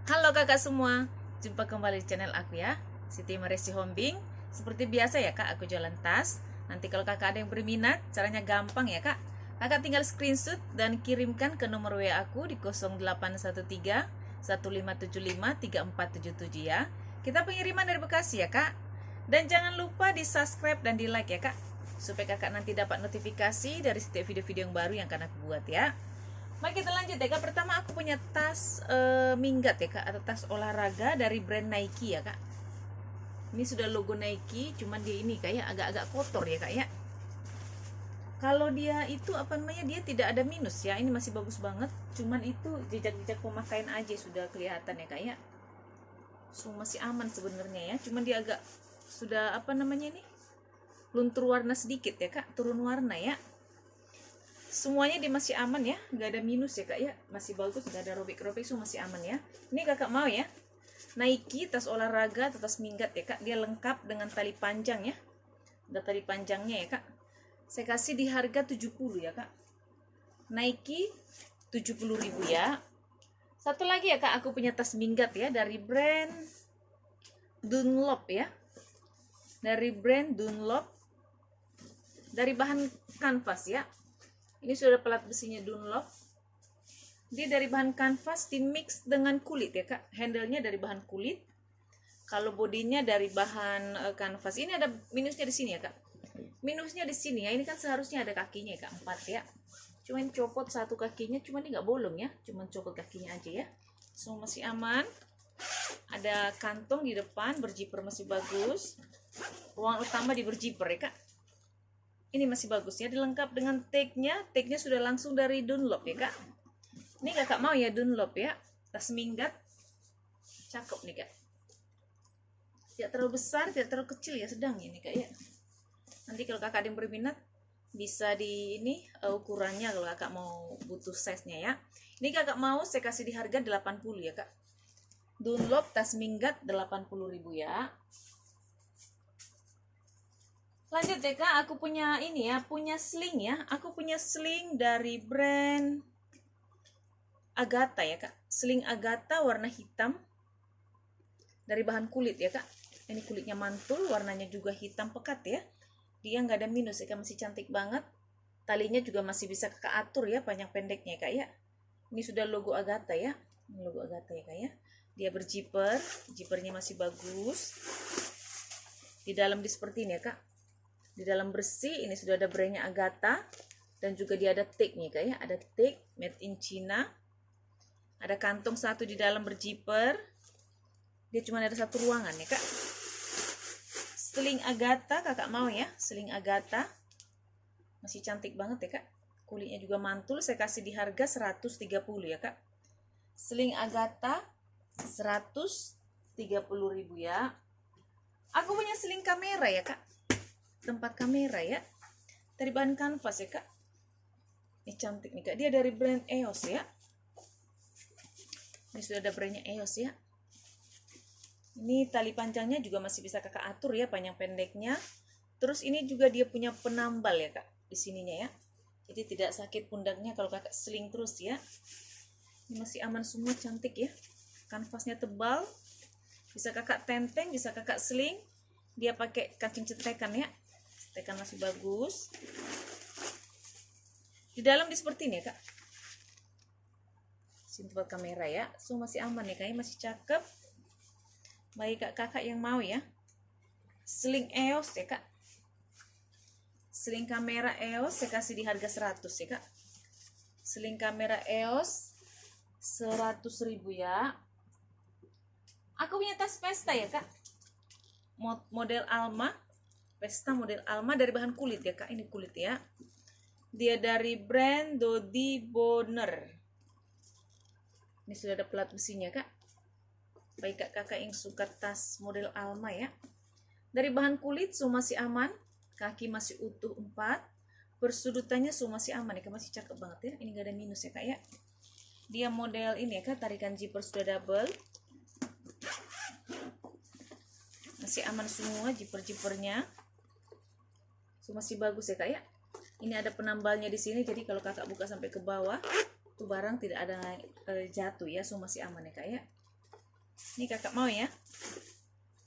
Halo kakak semua, jumpa kembali di channel aku ya, Siti Maresi Hombing. Seperti biasa ya kak, aku jualan tas. Nanti kalau kakak ada yang berminat, caranya gampang ya kak. Kakak tinggal screenshot dan kirimkan ke nomor WA aku di 0813 1575 3477 ya. Kita pengiriman dari Bekasi ya kak. Dan jangan lupa di subscribe dan di like ya kak, supaya kakak nanti dapat notifikasi dari setiap video-video yang baru yang akan aku buat ya. Mari kita lanjut ya kak. Pertama aku punya tas minggat ya kak, atau tas olahraga dari brand Nike ya kak. Ini sudah logo Nike, cuman dia ini kayak agak-agak kotor ya kak ya. Kalau dia itu apa namanya, dia tidak ada minus ya, ini masih bagus banget. Cuman itu jejak-jejak pemakaian aja sudah kelihatan ya kak ya. So, masih aman sebenarnya ya, cuman dia agak sudah apa namanya ini, luntur warna sedikit ya kak, turun warna ya. Semuanya dia masih aman ya, nggak ada minus ya kak ya, masih bagus, nggak ada robek-robek, so masih aman ya. Ini kakak mau ya, Nike tas olahraga atau tas minggat ya kak, dia lengkap dengan tali panjang ya, ada tali panjangnya ya kak. Saya kasih di harga 70 ya kak, Nike 70.000 ya. Satu lagi ya kak, aku punya tas minggat ya dari brand Dunlop ya, dari brand Dunlop, dari bahan kanvas ya. Ini sudah pelat besinya Dunlop. Dia dari bahan kanvas dimix dengan kulit ya kak. Handle-nya dari bahan kulit. Kalau bodinya dari bahan kanvas. Ini ada minusnya di sini ya kak. Minusnya di sini ya. Ini kan seharusnya ada kakinya ya kak, 4 ya. Cuman copot satu kakinya, cuman ini nggak bolong ya. Cuman copot kakinya aja ya. So masih aman. Ada kantong di depan, berjiper masih bagus. Ruang utama di berjiper ya kak. Ini masih bagus ya, dilengkap dengan tag-nya. Tag-nya sudah langsung dari Dunlop ya kak. Ini kakak mau ya Dunlop ya, tas minggat, cakep nih kak. Tidak terlalu besar, tidak terlalu kecil ya, sedang ini kak ya. Nanti kalau kakak ada yang berminat, bisa di ini ukurannya kalau kakak mau butuh size-nya ya. Ini kakak mau saya kasih di harga 80 ya kak. Dunlop tas minggat 80.000 ya. Lanjut ya kak, aku punya ini ya, punya sling ya. Aku punya sling dari brand Agatha ya kak. Sling Agatha warna hitam, dari bahan kulit ya kak. Ini kulitnya mantul, warnanya juga hitam pekat ya. Dia nggak ada minus ya kak, masih cantik banget. Talinya juga masih bisa kakak atur ya, panjang pendeknya ya kak ya. Ini sudah logo Agatha ya. Ini logo Agatha ya kak ya. Dia berjiper, jipernya masih bagus. Di dalam di seperti ini ya kak. Di dalam bersih, ini sudah ada brandnya Agatha. Dan juga dia ada tag-nya kak ya. Ada tag made in China. Ada kantong satu di dalam berjiper. Dia cuma ada satu ruangan ya kak. Sling Agatha kakak mau ya. Sling Agatha. Masih cantik banget ya kak. Kulitnya juga mantul. Saya kasih di harga 130 ya kak. Sling Agatha 130.000 ya. Aku punya sling kamera ya kak. Tempat kamera ya, dari bahan kanvas ya kak. Ini cantik nih kak, dia dari brand EOS ya. Ini sudah ada brandnya EOS ya. Ini tali panjangnya juga masih bisa kakak atur ya, panjang pendeknya. Terus ini juga dia punya penambal ya kak, di sininya ya. Jadi tidak sakit pundaknya kalau kakak sling terus ya. Ini masih aman semua, cantik ya. Kanvasnya tebal, bisa kakak tenteng, bisa kakak sling. Dia pakai kancing cetekan ya. Tekan masih bagus. Di dalam di seperti ini ya kak. Sini tempat kamera ya. So masih aman ya, kayaknya masih cakep. Baik kakak yang mau ya. Sling EOS ya kak. Sling kamera EOS saya kasih di harga 100 ya kak. Sling kamera EOS 100.000 ya. Aku punya tas pesta ya kak. Model Alma. Pesta model Alma dari bahan kulit ya kak. Ini kulit ya. Dia dari brand Dodi Bonner. Ini sudah ada pelat besinya kak. Baik kakak yang suka tas model Alma ya. Dari bahan kulit so masih aman. Kaki masih utuh 4. Persudutannya so masih aman ya kak. Masih cakep banget ya. Ini gak ada minus ya kak ya. Dia model ini ya kak. Tarikan zipper sudah double. Masih aman semua jiper-jipernya. So, masih bagus ya kak ya. Ini ada penambalnya di sini, jadi kalau kakak buka sampai ke bawah, tuh barang tidak ada jatuh ya. So masih aman ya kak ya. Ini kakak mau ya,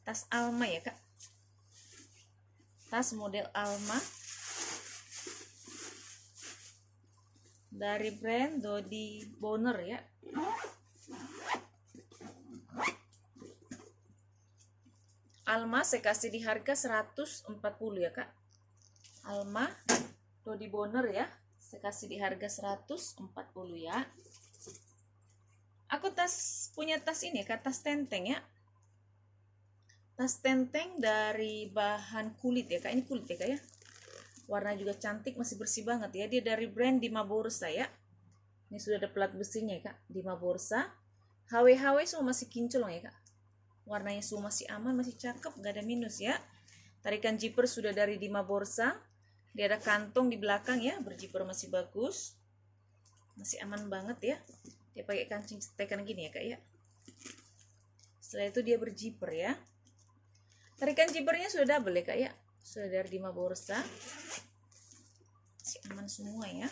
tas Alma ya kak, tas model Alma dari brand Dodi Bonner ya. Alma saya kasih di harga 140 ya kak. Alma Dodi Bonner ya, saya kasih di harga 140 ya. Aku punya tas ini kak, tas tenteng ya. Tas tenteng dari bahan kulit ya kak, ini kulit ya kak ya. Warna juga cantik, masih bersih banget ya. Dia dari brand Dima Borsa ya. Ini sudah ada plat besinya ya kak, Dima Borsa. HW semua masih kinclong ya kak. Warnanya semua masih aman, masih cakep, gak ada minus ya. Tarikan zipper sudah dari Dima Borsa. Dia ada kantong di belakang ya, berzipper masih bagus. Masih aman banget ya. Dia pakai kancing tekan gini ya kak ya. Setelah itu dia berzipper ya. Tarikan zippernya sudah double ya kak ya. Sudah dari Dima Borsa. Masih aman semua ya.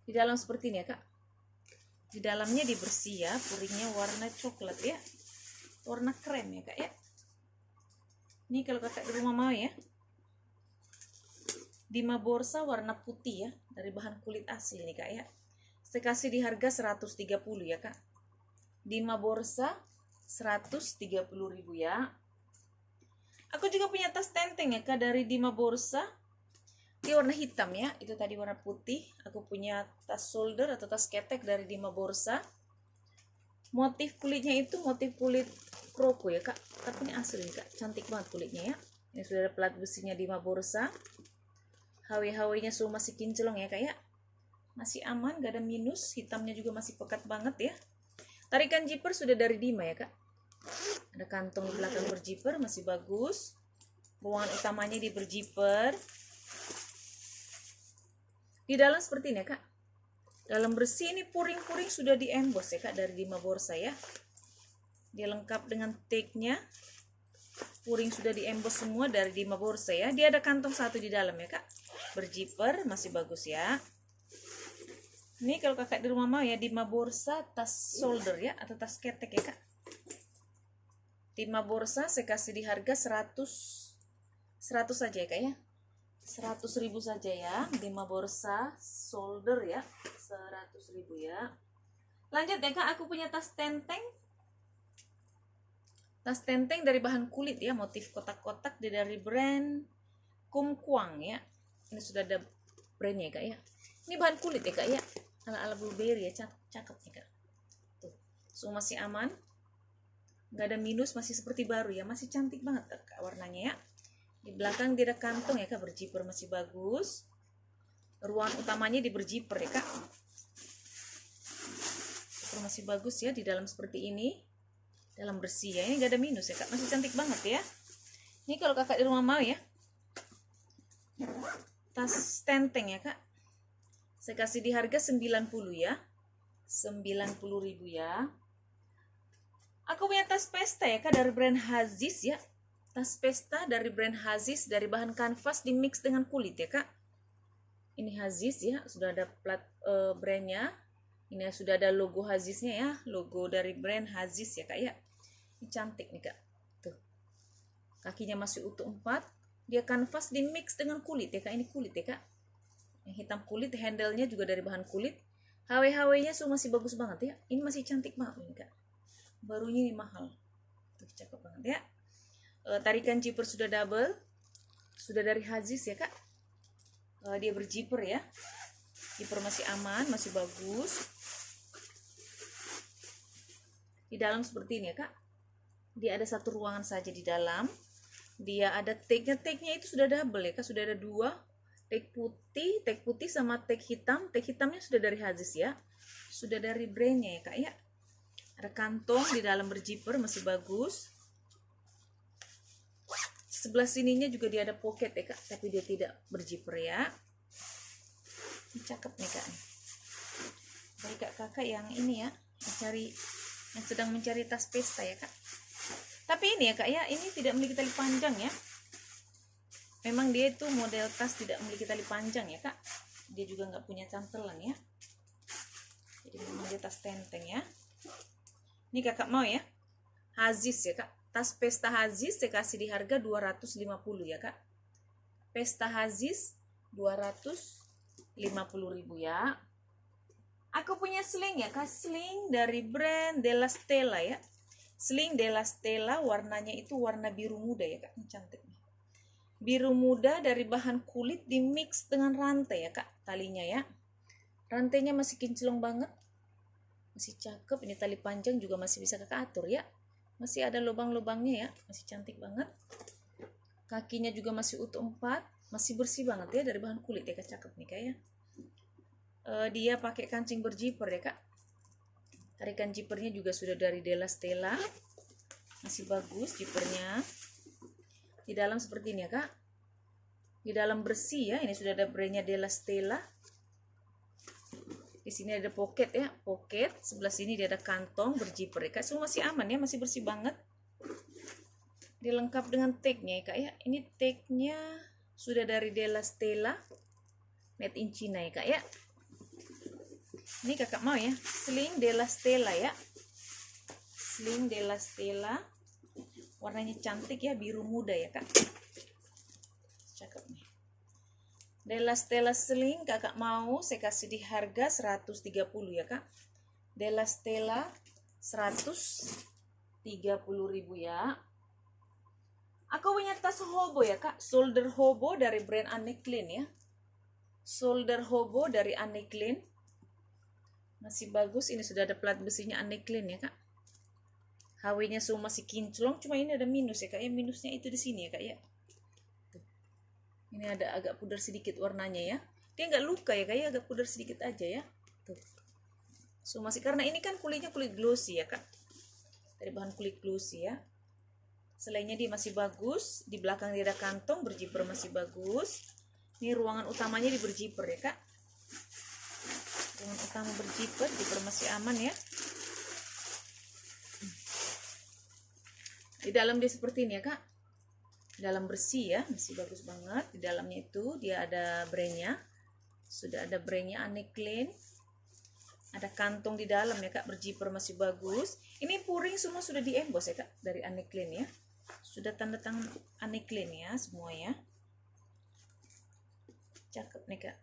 Di dalam seperti ini ya kak. Di dalamnya dibersih ya, puringnya warna coklat ya, warna krem ya kak ya. Ini kalau kakak di rumah mau ya, Dima Borsa warna putih ya, dari bahan kulit asli nih kak ya. Saya kasih di harga 130 ya kak. Dima Borsa 130.000 ya. Aku juga punya tas tenteng ya kak, dari Dima Borsa. Dia warna hitam ya, itu tadi warna putih. Aku punya tas shoulder atau tas ketek dari Dima Borsa. Motif kulitnya itu motif kulit kroko ya kak, tapi ini asli kak, cantik banget kulitnya ya. Ini sudah ada plat besinya Dima Borsa. HW-nya semua masih kinclong ya kak ya, masih aman, gak ada minus. Hitamnya juga masih pekat banget ya. Tarikan zipper sudah dari Dima ya kak. Ada kantong di belakang berzipper, masih bagus. Ruangan utamanya di berzipper. Di dalam seperti ini ya kak. Dalam bersih ini puring-puring sudah di emboss ya kak, dari Dima Borsa ya. Dia lengkap dengan tag-nya. Puring sudah di emboss semua dari Dima Borsa ya. Dia ada kantong satu di dalam ya kak. Berzipper, masih bagus ya. Ini kalau kakak di rumah mau ya, Dima Borsa tas shoulder ya, atau tas ketek ya kak. Dima Borsa saya kasih di harga 100 saja ya kak ya. 100.000 saja ya, Dima Borsa shoulder ya, 100.000 ya. Lanjut ya kak, aku punya tas tenteng. Tas tenteng dari bahan kulit ya, motif kotak-kotak dari brand Kumquang ya. Ini sudah ada brandnya ya kak ya. Ini bahan kulit ya kak ya, ala-ala blueberry ya, cakep nih kak. Tuh, semua masih aman, nggak ada minus, masih seperti baru ya, masih cantik banget kak warnanya ya. Di belakang dia ada kantong ya kak, berzipper masih bagus. Ruangan utamanya di berzipper ya kak. Zipper masih bagus ya, di dalam seperti ini. Dalam bersih ya, ini gak ada minus ya kak, masih cantik banget ya. Ini kalau kakak di rumah mau ya, tas tenteng ya kak. Saya kasih di harga 90 ya. 90.000 ya. Aku punya tas pesta ya kak, dari brand Haziz ya. Tas pesta dari brand Haziz, dari bahan kanvas di mix dengan kulit ya kak. Ini Haziz ya, sudah ada plat brandnya. Ini sudah ada logo Haziznya ya, logo dari brand Haziz ya kak ya. Ini cantik nih kak. Tuh, kakinya masih utuh 4. Dia kanvas di mix dengan kulit ya kak. Ini kulit ya kak. Yang hitam kulit, handle-nya juga dari bahan kulit. HW-nya semua masih bagus banget ya. Ini masih cantik banget nih kak. Barunya ini mahal. Tuh, cakep banget ya. Tarikan zipper sudah double, sudah dari Haziz ya kak. Dia berzipper ya, zipper masih aman, masih bagus. Di dalam seperti ini ya kak. Dia ada satu ruangan saja di dalam. Dia ada tag-nya itu sudah double ya kak, sudah ada 2 tag putih sama tag hitam. Tag hitamnya sudah dari Haziz ya, sudah dari brandnya ya kak ya. Ada kantong di dalam berzipper, masih bagus. Sebelah sininya juga dia ada pocket ya kak, tapi dia tidak berzipper ya. Ini cakep nih kak. Dari kakak yang ini ya, yang sedang mencari tas pesta ya kak. Tapi ini ya kak ya, ini tidak memiliki tali panjang ya. Memang dia itu model tas tidak memiliki tali panjang ya kak. Dia juga nggak punya cantelan ya. Jadi memang dia tas tenteng ya. Ini kakak mau ya, Haziz ya kak, tas pesta Haziz saya kasih di harga 250 ya kak. Pesta Haziz 250.000 ya. Aku punya sling ya kak, sling dari brand Della Stella ya. Sling Della Stella warnanya itu warna biru muda ya kak, ini cantik nih. Biru muda dari bahan kulit di mix dengan rantai ya kak, talinya ya. Rantainya masih kinclong banget, masih cakep. Ini tali panjang juga masih bisa kakak atur ya, masih ada lubang-lubangnya ya, masih cantik banget. Kakinya juga masih utuh 4, masih bersih banget ya, dari bahan kulit ya kak, cakep nih kak ya. Dia pakai kancing berjiper ya kak, tarikan jipernya juga sudah dari Della Stella, masih bagus jipernya. Di dalam seperti ini ya kak, di dalam bersih ya, ini sudah ada brandnya Della Stella. Di sini ada pocket ya, pocket. Sebelah sini dia ada kantong berjiper ya kak. Semua masih aman ya, masih bersih banget. Dilengkap dengan tagnya ya kak ya. Ini tagnya sudah dari Della Stella, made in China ya kak ya. Ini kakak mau ya, sling Della Stella ya. Sling Della Stella. Warnanya cantik ya, biru muda ya kak. Cakep nih. Della Stella sling kakak mau saya kasih di harga 130 ya kak. Della Stella 130.000 ya. Aku punya tas hobo ya kak, shoulder hobo dari brand Anne Klein ya. Shoulder hobo dari Anne Klein, masih bagus. Ini sudah ada plat besinya Anne Klein ya kak. HW-nya semua masih kinclong, cuma ini ada minus ya kak ya. Minusnya itu di sini ya kak ya. Ini ada agak pudar sedikit warnanya ya. Dia nggak luka ya kayak agak pudar sedikit aja ya. Tuh. So masih, karena ini kan kulitnya kulit glossy ya kak. Dari bahan kulit glossy ya. Selainnya dia masih bagus. Di belakang dia ada kantong berjiper, masih bagus. Ini ruangan utamanya di berjiper ya kak. Ruangan utama berjiper, jiper masih aman ya. Di dalam dia seperti ini ya kak. Dalam bersih ya, masih bagus banget. Di dalamnya itu dia ada brandnya, sudah ada brandnya Anne Klein. Ada kantong di dalam ya kak, berjiper masih bagus. Ini puring semua sudah di emboss ya kak, dari Anne Klein ya. Sudah tanda tangan Anne Klein ya semua ya. Cakep nih kak.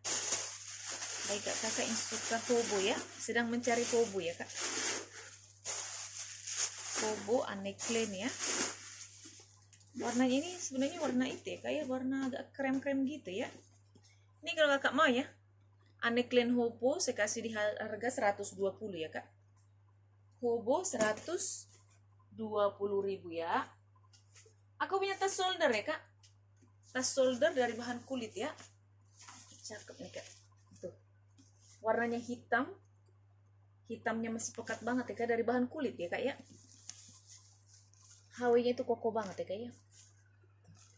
Baik kak, kakak yang suka hobo ya, sedang mencari hobo ya kak. Hobo Anne Klein ya. Warnanya ini sebenarnya warna itu ya kayak warna agak krem-krem gitu ya. Ini kalau kakak mau ya, Anne Klein hobo saya kasih di harga 120 ya kak. Hobo 120.000 ya. Aku punya tas shoulder ya kak. Tas shoulder dari bahan kulit ya. Cakep nih kak. Tuh. Warnanya hitam. Hitamnya masih pekat banget ya kak, dari bahan kulit ya kak ya. HW-nya itu kokoh banget ya kak ya.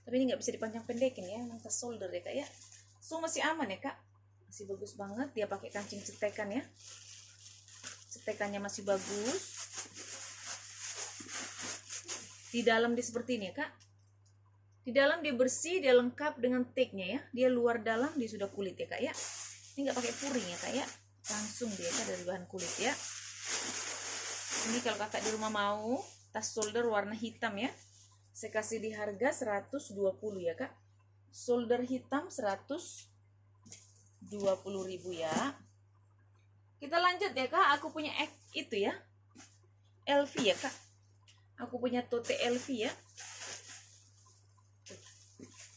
Tapi ini nggak bisa dipanjang pendekin ya, emang tas shoulder ya kak ya. So masih aman ya kak, masih bagus banget. Dia pakai kancing cetekan ya, cetekannya masih bagus. Di dalam dia seperti ini ya kak. Di dalam dia bersih, dia lengkap dengan tagnya ya. Dia luar dalam dia sudah kulit ya kak ya. Ini nggak pakai puring ya kak ya, langsung dia kak dari bahan kulit ya. Ini kalau kakak di rumah mau tas shoulder warna hitam ya, saya kasih di harga 120 ya kak. Shoulder hitam 120.000 ya. Kita lanjut ya kak. Aku punya itu ya, LV ya kak. Aku punya tote LV ya.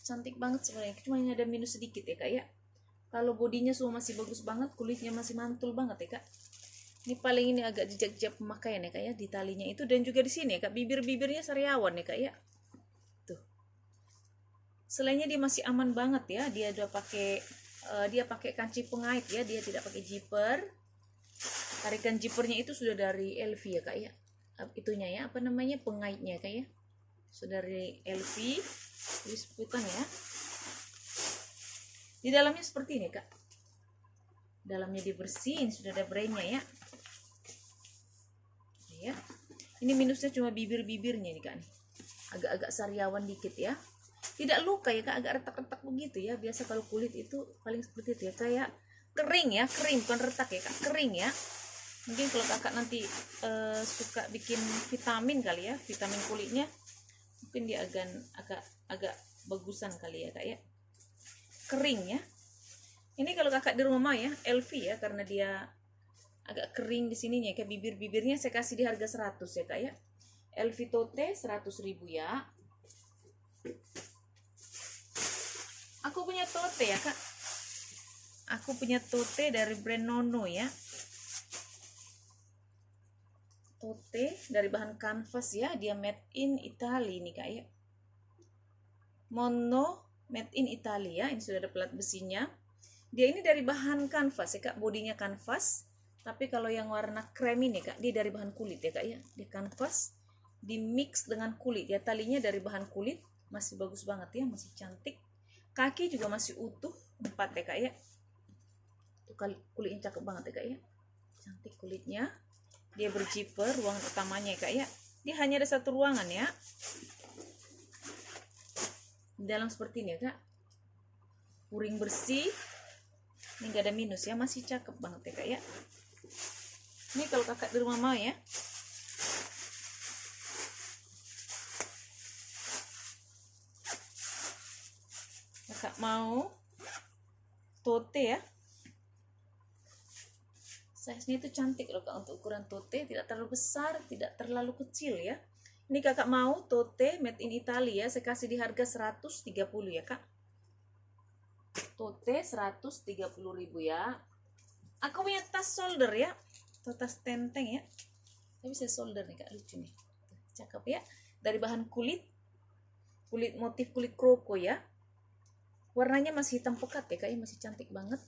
Cantik banget sebenarnya, cuma ini ada minus sedikit ya kak ya. Kalau bodinya semua masih bagus banget, kulitnya masih mantul banget ya kak. Ini paling ini agak jejak-jejak pemakaian ya kak ya, di talinya itu dan juga di sini ya kak, bibir-bibirnya sariawan ya kak ya. Tuh. Selainnya dia masih aman banget ya, dia udah pakai dia pakai kancing pengait ya, dia tidak pakai zipper. Tarikan zippernya itu sudah dari LV ya kak ya. Itunya ya, apa namanya, pengaitnya kak ya. Sudah dari LV, bukan ya. Di dalamnya seperti ini kak. Dalamnya dibersihin, sudah ada brandnya ya. Ya. Ini minusnya cuma bibir-bibirnya nih kak nih. Agak-agak sariawan dikit ya. Tidak luka ya kak, agak retak-retak begitu ya. Biasa kalau kulit itu paling seperti itu ya, kayak kering ya, kering bukan retak ya kak, kering ya. Mungkin kalau kakak nanti suka bikin vitamin kali ya, vitamin kulitnya mungkin dia agak bagusan kali ya kak ya, kering ya. Ini kalau kakak di rumah ya, LV ya, karena dia agak kering di sininya, kayak bibirnya saya kasih di harga 100 ya kak ya. LV Tote 100.000 ya. Aku punya tote ya kak. Aku punya tote dari brand Nono ya. Tote dari bahan kanvas ya. Dia made in Italy nih kak ya. Mono made in Italy ya. Ini sudah ada plat besinya. Dia ini dari bahan kanvas ya kak. Bodinya kanvas. Tapi kalau yang warna krem ini kak, dia dari bahan kulit ya kak ya. Dia kanvas di mix dengan kulit ya. Talinya dari bahan kulit. Masih bagus banget ya. Masih cantik. Kaki juga masih utuh 4 ya kak ya. Tuh kulitnya cakep banget ya kak ya. Cantik kulitnya. Dia berzipper, ruangan utamanya ya kak ya. Dia hanya ada satu ruangan ya. Di dalam seperti ini ya kak. Puring bersih. Ini gak ada minus ya. Masih cakep banget ya kak ya. Ini kalau kakak di rumah mau ya. Kakak mau tote ya. Size-nya itu cantik loh kak, untuk ukuran tote, tidak terlalu besar, tidak terlalu kecil ya. Ini kakak mau tote made in Italy ya, saya kasih di harga 130 ya kak. Tote 130.000 ya. Aku punya tas solder ya, atau tas tenteng ya. Saya bisa solder nih kak, lucu nih. Cakep ya, dari bahan kulit motif kulit kroko ya. Warnanya masih hitam pekat ya kak, masih cantik banget.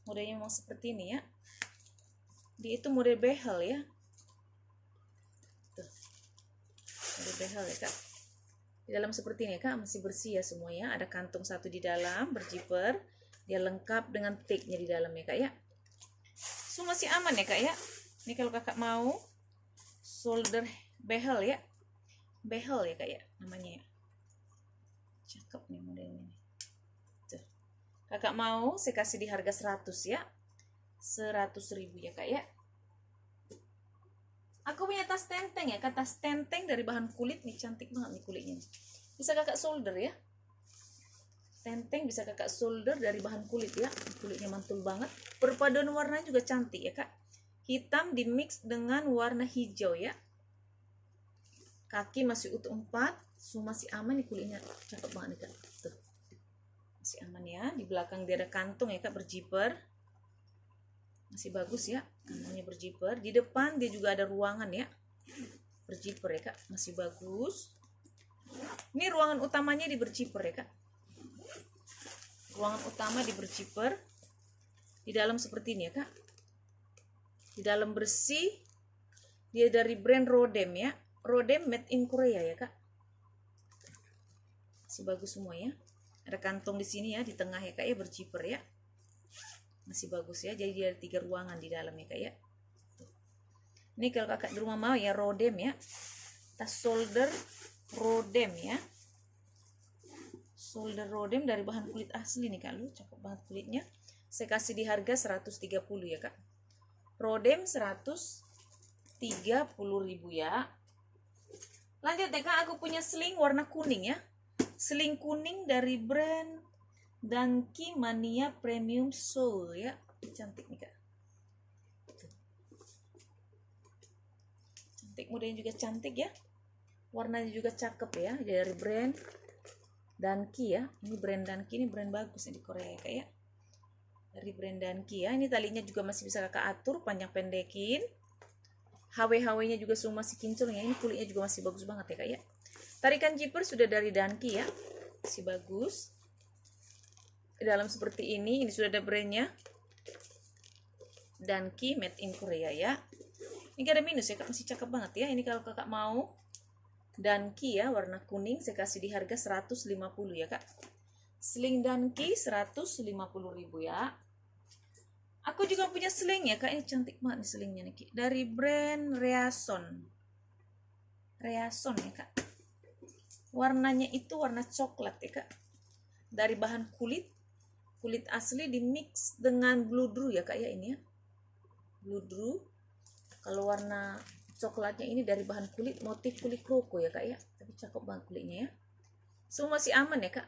Modelnya memang seperti ini ya. Dia itu model behel ya. Tuh. Model behel ya kak. Di dalam seperti ini ya kak, masih bersih ya semuanya. Ada kantung satu di dalam, berzipper. Dia lengkap dengan tag-nya di dalam ya kak ya. So masih aman ya kak ya. Ini kalau kakak mau solder behel ya. Behel ya kak ya namanya ya. Cakep nih modelnya nih. Tuh. Kakak mau saya kasih di harga 100 ya. 100.000 ya kak ya. Aku punya tas tenteng ya kak. Tas tenteng dari bahan kulit nih. Cantik banget nih kulitnya. Bisa kakak solder ya. Tenteng bisa kakak solder dari bahan kulit ya. Kulitnya mantul banget. Perpaduan warnanya juga cantik ya kak. Hitam di mix dengan warna hijau ya. Kaki masih utuh 4. So masih aman nih kulitnya. Cakep banget nih kak. Tuh. Masih aman ya. Di belakang dia ada kantung ya kak, berzipper. Masih bagus ya. Kantungnya berzipper. Di depan dia juga ada ruangan ya. Berzipper ya kak. Masih bagus. Ini ruangan utamanya di berzipper ya kak. Ruangan utama di berzipper. Di dalam seperti ini ya kak. Di dalam bersih. Dia dari brand Rodem ya. Rodem made in Korea ya kak. Masih bagus semua ya. Ada kantong di sini ya, di tengah ya kak ya, berzipper ya. Masih bagus ya. Jadi dia ada 3 ruangan di dalam ya kak ya. Tuh. Ini kalau kakak di rumah mau ya, Rodem ya. Tas solder Rodem ya. Solder Rodem dari bahan kulit asli nih kak. Lu cakep banget kulitnya. Saya kasih di harga 130 ya kak. Rodem 130.000 ya. Lanjut ya kak, aku punya sling warna kuning ya. Sling kuning dari brand Danki Mania Premium Soul ya. Cantik nih kak. Cantik, modelnya juga cantik ya. Warnanya juga cakep ya. Dari brand Danki ya. Ini brand Danki, ini brand bagus ya di Korea ya kak ya. Dari brand Danki ya. Ini talinya juga masih bisa kakak atur, panjang pendekin. HW-HW-nya juga semua masih kinclong ya. Ini kulitnya juga masih bagus banget ya kak ya. Tarikan zipper sudah dari Danki ya. Masih bagus. Di dalam seperti ini sudah ada brandnya. Danki made in Korea ya. Ini gak ada minus ya kak. Masih cakep banget ya. Ini kalau kakak mau Danki ya, warna kuning, saya kasih di harga 150 ya kak. Sling Danki 150.000 ya. Aku juga punya sling ya kak. Ini cantik banget nih slingnya nih. Dari brand Reason. Reason ya kak. Warnanya itu warna coklat ya kak. Dari bahan kulit asli di mix dengan glue ya kak ya ini ya. bludru. Kalau warna coklatnya ini dari bahan kulit, motif kulit kroko ya kak ya, tapi cakep banget kulitnya ya. Semua masih aman ya kak,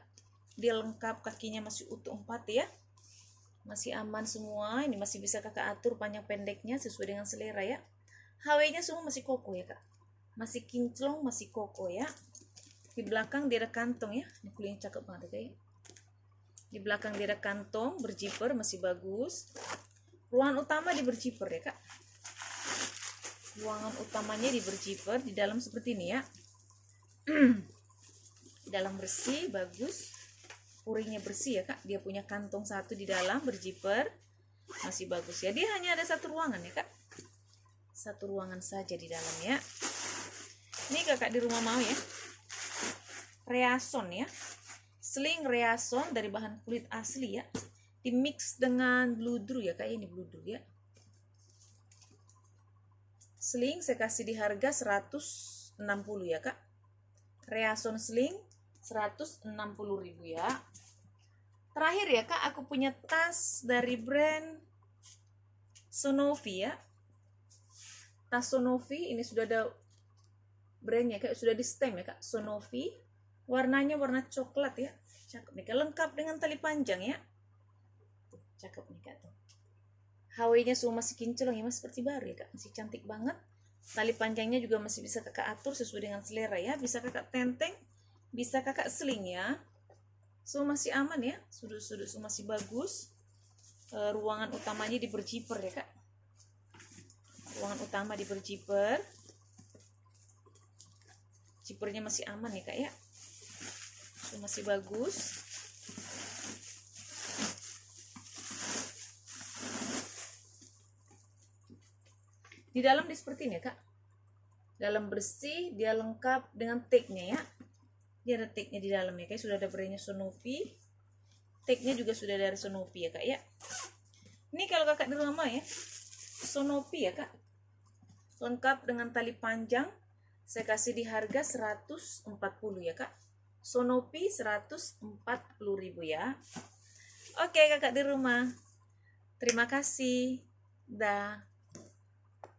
dia lengkap, kakinya masih utuh 4 ya, masih aman semua. Ini masih bisa kakak atur panjang pendeknya sesuai dengan selera ya. HW nya semua masih koko ya kak, masih kinclong, masih koko ya. Di belakang dia ada kantong ya, ini kulitnya cakep banget ya. Di belakang dia ada kantong berjiper, masih bagus. Ruangan utama di berjiper ya kak, ruangan utamanya di berjiper, di dalam seperti ini ya. Di dalam bersih, bagus, puringnya bersih ya kak. Dia punya kantong satu di dalam berjiper, masih bagus ya. Dia hanya ada satu ruangan ya kak, satu ruangan saja di dalam ya. Ini kakak di rumah mau ya, reason ya, sling reason dari bahan kulit asli ya, dimix dengan bludru ya kak. Ini bludru ya. Sling saya kasih di harga 160 ya kak. Reason sling 160.000 ya. Terakhir ya kak, aku punya tas dari brand Sonovi ya. Tas Sonovi ini sudah ada brandnya kak, sudah di stem ya kak, Sonovi. Warnanya warna coklat ya, cakep nih kak, lengkap dengan tali panjang ya. Tuh, cakep nih kak tuh. HW-nya semua masih kinclong ya, masih seperti baru ya kak, masih cantik banget. Tali panjangnya juga masih bisa kakak atur sesuai dengan selera ya, bisa kakak tenteng, bisa kakak seling ya. Semua masih aman ya, sudut-sudut semua masih bagus. Ruangan utamanya di berjiper ya kak, ruangan utama di berjiper, jipernya masih aman ya kak ya, semua masih bagus. Di dalam dia seperti ini ya kak, dalam bersih, dia lengkap dengan tagnya ya. Dia ada tagnya di dalam ya kak, sudah ada brandnya Sonovi, tagnya juga sudah dari Sonovi ya kak ya. Ini kalau kakak di rumah ya, Sonovi ya kak, lengkap dengan tali panjang, saya kasih di harga 140 ya kak. Sonovi 140.000 ya. Oke kakak di rumah, terima kasih, dah.